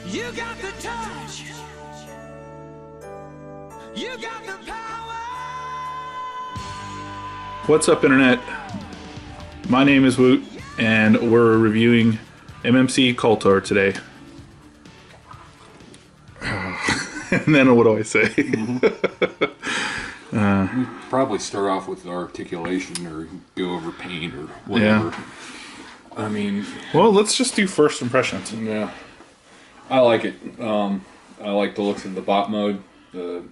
You got the touch. You got the power. What's up, Internet? My name is Woot, and we're reviewing MMC Kultur today. And then what do I say? We probably start off with articulation or go over paint or whatever. Yeah. I mean, Well, let's just do first impressions. yeah, I like it. I like the looks of the bot mode. The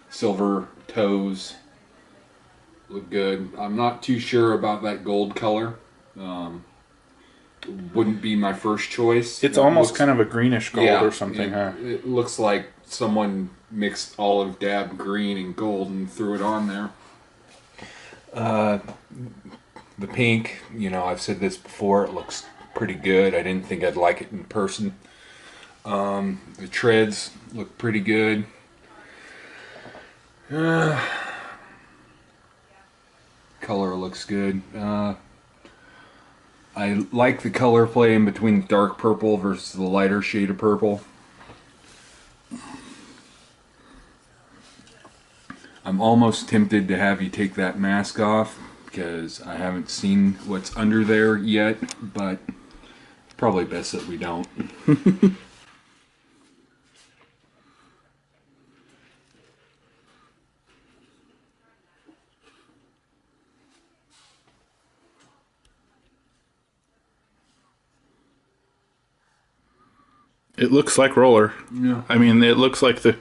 silver toes look good. I'm not too sure about that gold color. Wouldn't be my first choice. It's almost kind of a greenish gold or something, huh? It looks like someone mixed olive dab green and gold and threw it on there. The pink, I've said this before, it looks pretty good. I didn't think I'd like it in person. The treads look pretty good. Color looks good. I like the color play in between the dark purple versus the lighter shade of purple. I'm almost tempted to have you take that mask off because I haven't seen what's under there yet, but it's probably best that we don't. It looks like Roller. Yeah. I mean, it looks like the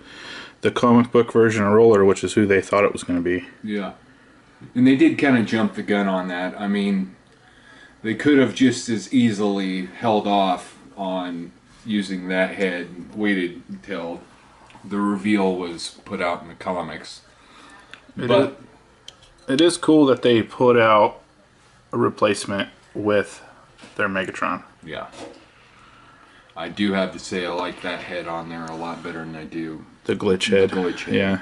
comic book version of Roller, which is who they thought it was going to be. Yeah. And they did kind of jump the gun on that. I mean, they could have just as easily held off on using that head and waited until the reveal was put out in the comics. It is cool that they put out a replacement with their Megatron. Yeah. I do have to say I like that head on there a lot better than I do The glitch head. the glitch head. Yeah.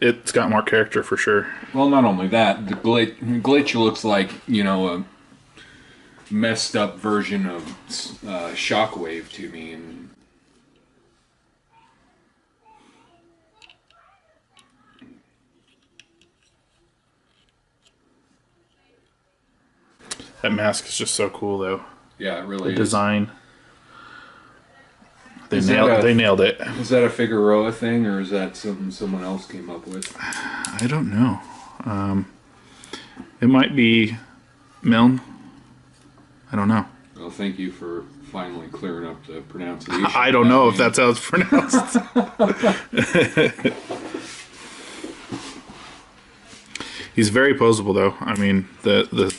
It's got more character for sure. Well, not only that, the glitch looks like, a messed up version of Shockwave to me. And That mask is just so cool, though. yeah, it really The is. design. They Is that they nailed it. Is that a Figueroa thing, or is that something someone else came up with? I don't know. It might be Milne. I don't know. Well, thank you for finally clearing up the pronunciation. I don't know if that's how it's pronounced. He's very posable, though. I mean, the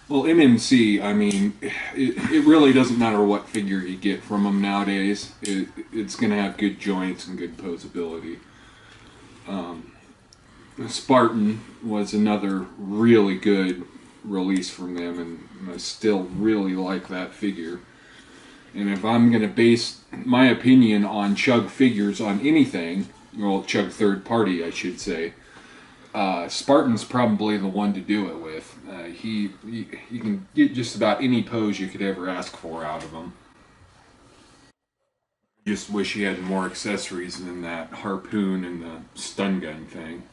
Well, MMC, I mean, it really doesn't matter what figure you get from them nowadays. It's going to have good joints and good posability. Spartan was another really good release from them, and I still really like that figure. And if I'm going to base my opinion on Chug figures on anything, well, Chug third party, I should say, Spartan's probably the one to do it with. He can get just about any pose you could ever ask for out of him. Just wish he had more accessories than that harpoon and the stun gun thing.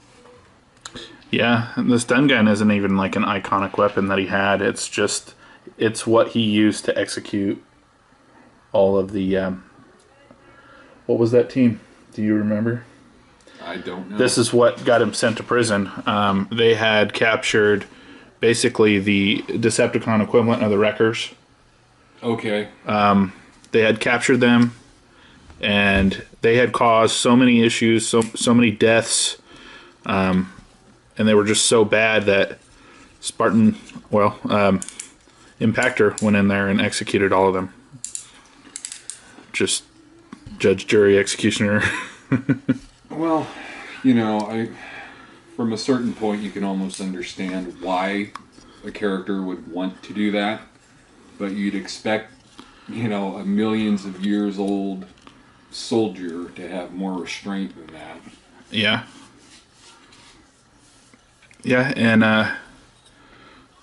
yeah, the stun gun isn't even like an iconic weapon that he had. It's what he used to execute all of the. What was that team? Do you remember? I don't know. This is what got him sent to prison. They had captured basically the Decepticon equivalent of the Wreckers. Okay. They had captured them, and they had caused so many issues, so many deaths, and they were just so bad that Spartan, Impactor went in there and executed all of them. Just judge, jury, executioner. Well, from a certain point, you can almost understand why a character would want to do that, but you'd expect, a millions of years old soldier to have more restraint than that. Yeah. Yeah, and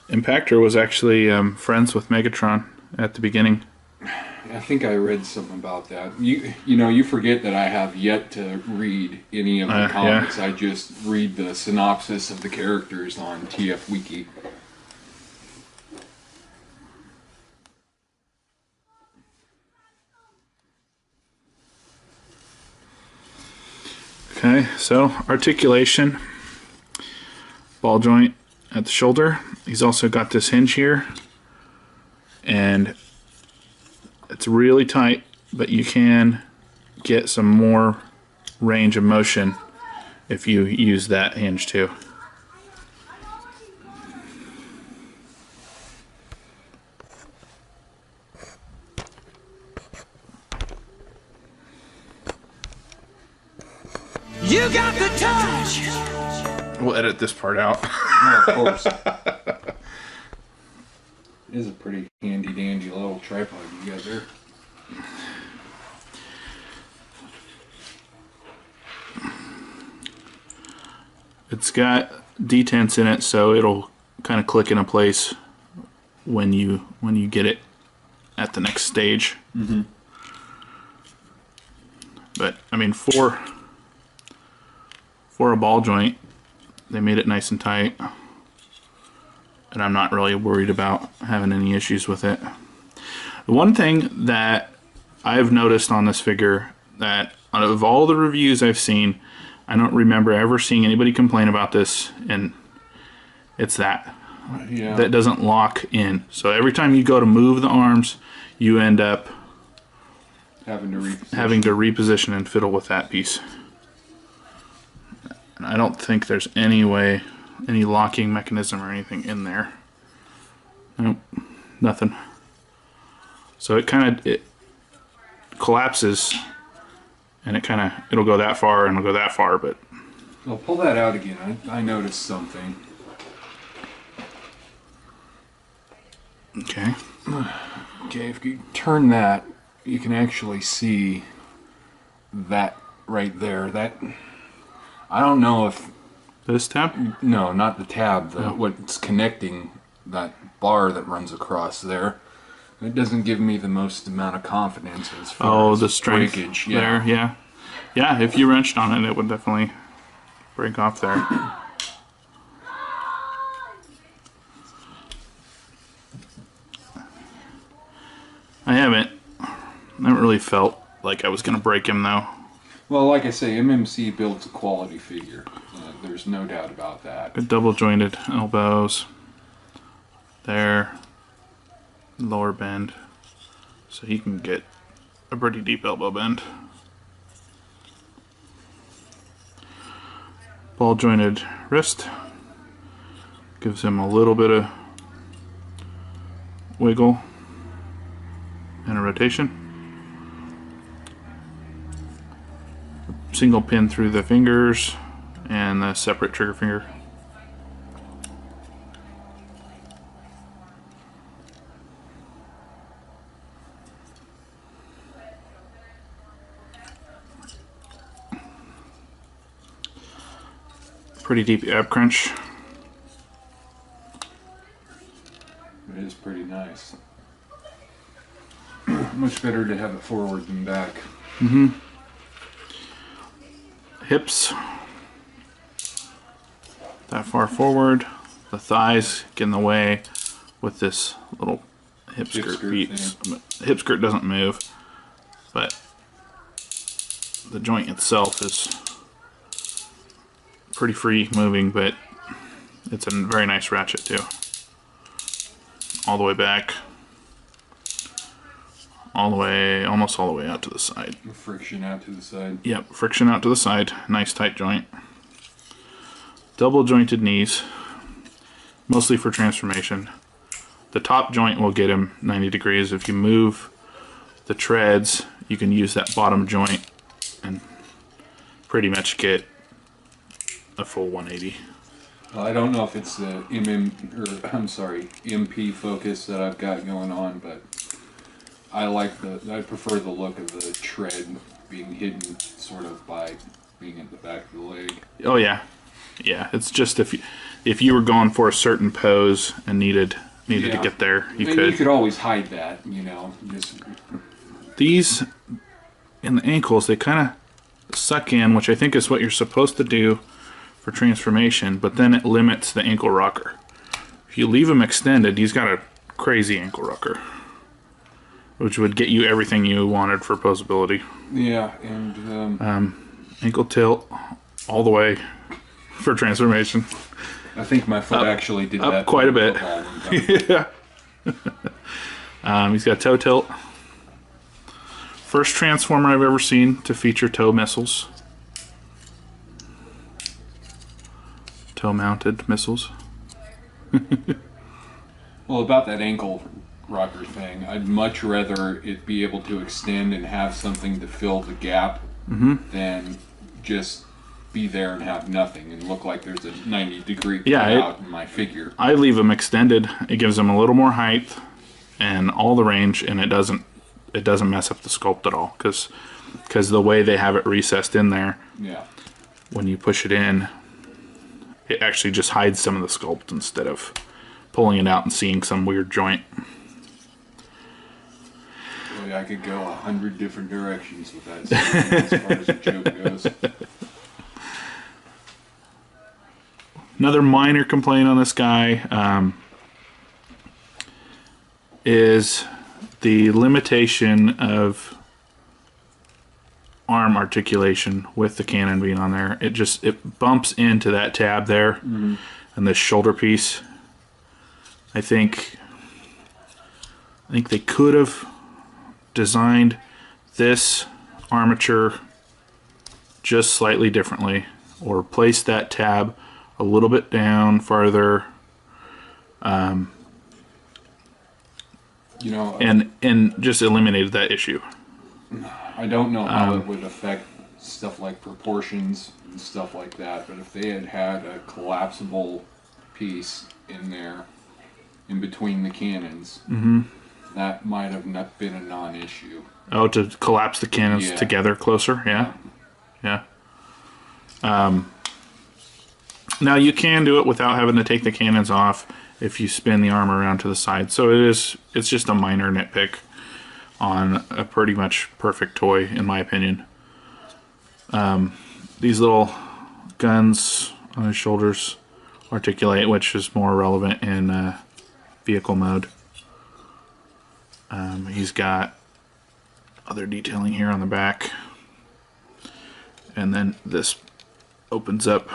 Impactor was actually friends with Megatron at the beginning. I think I read something about that. You forget that I have yet to read any of the comics. Yeah. I just read the synopsis of the characters on TF Wiki. Okay, so articulation, ball joint at the shoulder. He's also got this hinge here, and it's really tight, but you can get some more range of motion if you use that hinge too. You got the touch. We'll edit this part out. Oh, of course. It is a pretty handy dandy little tripod you got there. It's got detents in it, so it'll kind of click into place when you get it at the next stage. Mm-hmm. But I mean, for a ball joint, they made it nice and tight, and I'm not really worried about having any issues with it. The one thing that I've noticed on this figure, that out of all the reviews I've seen, I don't remember ever seeing anybody complain about this, and it's that doesn't lock in. So every time you go to move the arms, you end up having to reposition and fiddle with that piece. And I don't think there's any locking mechanism or anything in there. Nope, nothing. So it collapses, and it'll go that far and it'll go that far, but I'll pull that out again. I noticed something. okay. Okay, if you turn that, you can actually see that right there. That, I don't know if... This tab? No, not the tab. What's connecting that bar that runs across there. It doesn't give me the most amount of confidence as far as the strength breakage. there, yeah. Yeah, if you wrenched on it, it would definitely break off there. I haven't really felt like I was going to break him, though. Well, like I say, MMC builds a quality figure. There's no doubt about that. Good double jointed elbows. There. Lower bend. So he can get a pretty deep elbow bend. Ball jointed wrist. Gives him a little bit of wiggle and a rotation. Single pin through the fingers and the separate trigger finger. Pretty deep ab crunch. It is pretty nice. Much better to have it forward than back. Mm-hmm. Hips. That far forward. The thighs get in the way with this little hip skirt piece. Hip skirt doesn't move, but the joint itself is pretty free moving, but it's a very nice ratchet too. All the way back, all the way, almost all the way out to the side. Friction out to the side. Yep, friction out to the side. Nice tight joint. Double jointed knees, mostly for transformation. The top joint will get him 90 degrees. If you move the treads, you can use that bottom joint and pretty much get a full 180. Well, I don't know if it's the MP focus that I've got going on, but I prefer the look of the tread being hidden sort of by being at the back of the leg. Oh yeah. Yeah, it's just if you were going for a certain pose and needed needed to get there, you and could. You could always hide that, Just These, in the ankles, they kind of suck in, which I think is what you're supposed to do for transformation, but then it limits the ankle rocker. If you leave him extended, he's got a crazy ankle rocker, which would get you everything you wanted for posability. Yeah, and Ankle tilt all the way for transformation. I think my foot actually did that quite a bit. Yeah. He's got toe tilt. First transformer I've ever seen to feature toe missiles. Toe-mounted missiles. Well, about that ankle rocker thing, I'd much rather it be able to extend and have something to fill the gap than just be there and have nothing and look like there's a 90-degree cutout in my figure. I leave them extended. It gives them a little more height and all the range, and it doesn't mess up the sculpt at all because the way they have it recessed in there. Yeah. When you push it in, it actually just hides some of the sculpt instead of pulling it out and seeing some weird joint. Boy, I could go 100 different directions with that as far as the joke goes. Another minor complaint on this guy is the limitation of arm articulation with the cannon being on there. It bumps into that tab there and this shoulder piece. I think they could have designed this armature just slightly differently, or placed that tab a little bit down farther, and just eliminated that issue. I don't know how it would affect stuff like proportions and stuff like that, but if they had had a collapsible piece in there, in between the cannons, that might have not been a non-issue. Oh, to collapse the cannons together closer? Yeah. Now you can do it without having to take the cannons off if you spin the arm around to the side. So it's just a minor nitpick on a pretty much perfect toy, in my opinion. These little guns on his shoulders articulate, which is more relevant in vehicle mode. He's got other detailing here on the back, and then this opens up,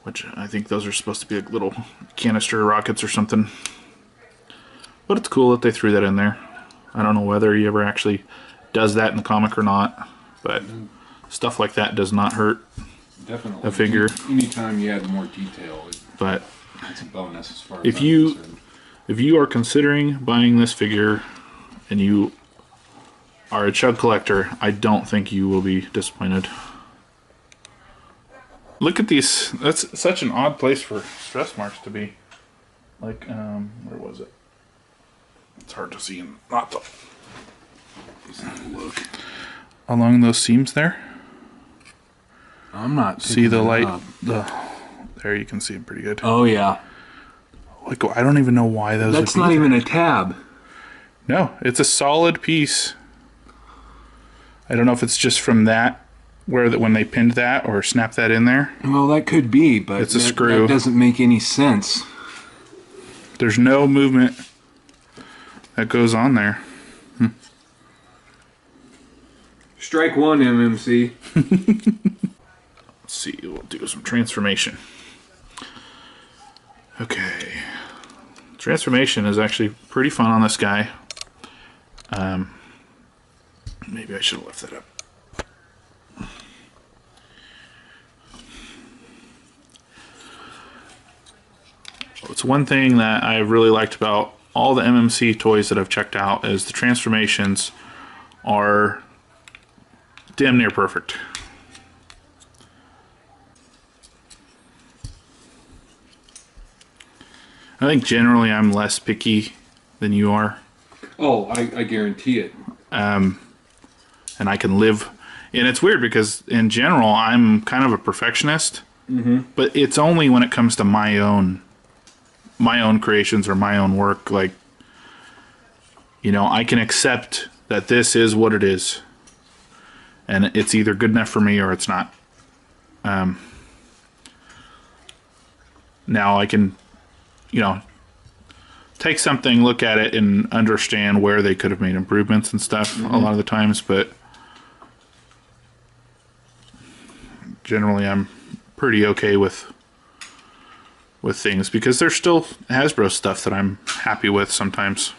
which I think those are supposed to be like little canister rockets or something. But it's cool that they threw that in there. I don't know whether he ever actually does that in the comic or not, but stuff like that does not hurt Definitely. a figure. Anytime you add more detail, But it's a bonus as far as if I'm you concerned. if you are considering buying this figure and you are a Chug collector, I don't think you will be disappointed. Look at these. That's such an odd place for stress marks to be. Like, where was it? It's hard to see and not to look. Along those seams there. I'm not See the light? There you can see them pretty good. Oh yeah. Like, I don't even know why those. That's would be not there. even a tab. No, it's a solid piece. I don't know if it's just from that, when they pinned that or snapped that in there. Well, that could be, but It's a screw. That doesn't make any sense. There's no movement that goes on there. Strike one, MMC. Let's see, we'll do some transformation. Okay. Transformation is actually pretty fun on this guy. Maybe I should have left that up. It's one thing that I really liked about all the MMC toys that I've checked out is the transformations are damn near perfect. I think generally I'm less picky than you are. Oh, I guarantee it. And I can live. And it's weird because in general I'm kind of a perfectionist, But it's only when it comes to my own creations or my own work. Like, you know, I can accept that this is what it is, and it's either good enough for me or it's not. Now I can, you know, take something, look at it, and understand where they could have made improvements and stuff a lot of the times, but generally I'm pretty okay with things, because there's still Hasbro stuff that I'm happy with sometimes.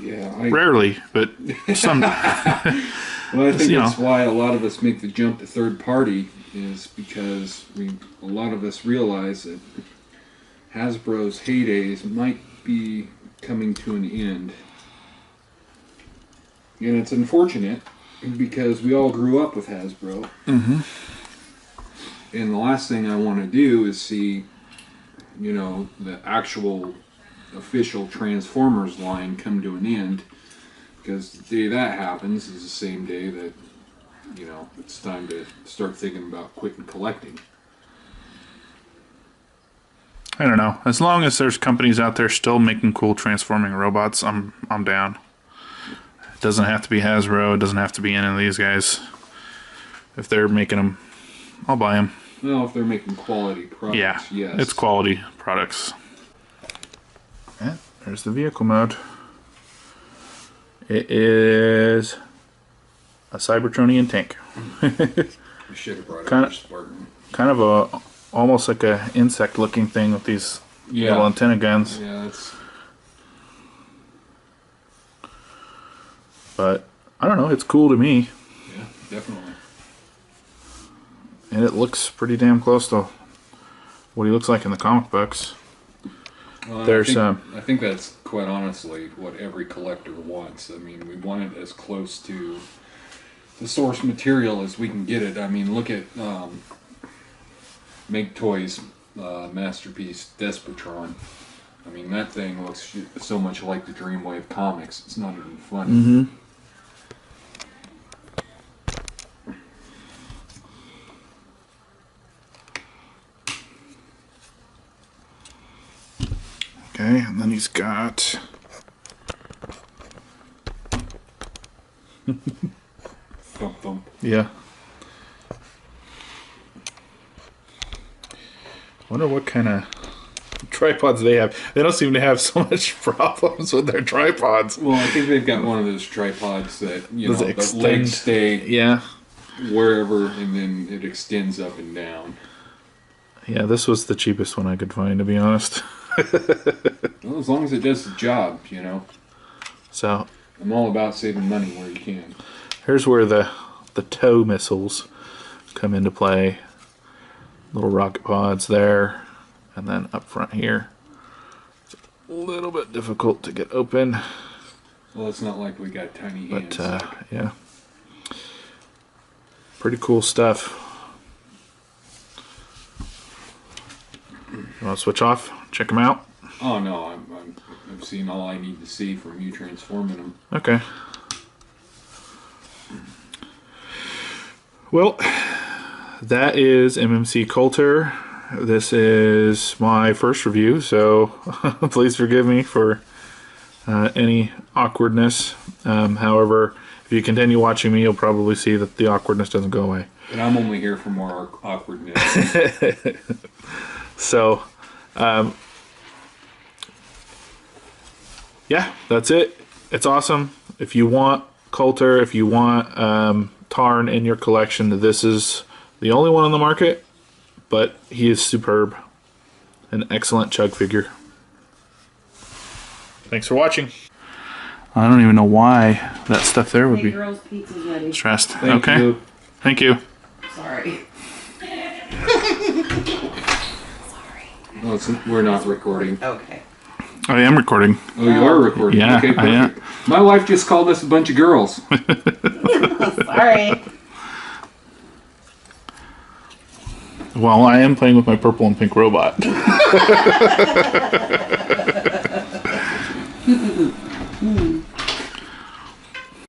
Yeah, Rarely, but some. Well, I think that's why a lot of us make the jump to third party, is because a lot of us realize that Hasbro's heydays might be coming to an end. And it's unfortunate, because we all grew up with Hasbro. Mm-hmm. And the last thing I want to do is see, you know, the actual official Transformers line come to an end, because the day that happens is the same day that, you know, it's time to start thinking about quitting collecting. I don't know. As long as there's companies out there still making cool transforming robots, I'm down. It doesn't have to be Hasbro. It doesn't have to be any of these guys. If they're making them, I'll buy them. Well, if they're making quality products, yeah, yes. It's quality products. Yeah, there's the vehicle mode. It is a Cybertronian tank. You should have brought up your Spartan. Kind of a almost like a insect-looking thing with these little antenna guns. Yeah, it's. But I don't know. It's cool to me. Yeah, definitely. And it looks pretty damn close to what he looks like in the comic books. Well, There's I think that's quite honestly what every collector wants. I mean, we want it as close to the source material as we can get it. I mean, look at Make Toys' masterpiece, Despotron. I mean, that thing looks so much like the Dreamwave comics. It's not even funny. Mm-hmm. Okay, and then he's got Thump thump. yeah. Wonder what kind of tripods they have. They don't seem to have so much problems with their tripods. Well, I think they've got one of those tripods that, you know, the legs stay wherever, and then it extends up and down. Yeah, this was the cheapest one I could find, to be honest. Well, as long as it does the job, you know. So I'm all about saving money where you can. here's where the tow missiles come into play. Little rocket pods there, and then up front here. It's a little bit difficult to get open. Well, it's not like we got tiny hands. But yeah, pretty cool stuff. You want to switch off? Check them out. Oh no, I've seen all I need to see from you transforming them. Okay. Well, that is MMC Kultur. This is my first review, so please forgive me for any awkwardness. However, if you continue watching me, you'll probably see that the awkwardness doesn't go away. And I'm only here for more awkwardness. So, yeah, that's it. It's awesome. If you want Kultur, if you want Tarn in your collection, this is the only one on the market, but he is superb. An excellent chug figure. Thanks for watching. I don't even know why that stuff there would be girls, pizza's ready. stressed. Thank Okay. you. Thank you. Sorry. Oh, we're not recording. Okay. I am recording. Oh, you are recording? Yeah, Okay, I am. perfect. My wife just called us a bunch of girls. Sorry. Well, I am playing with my purple and pink robot.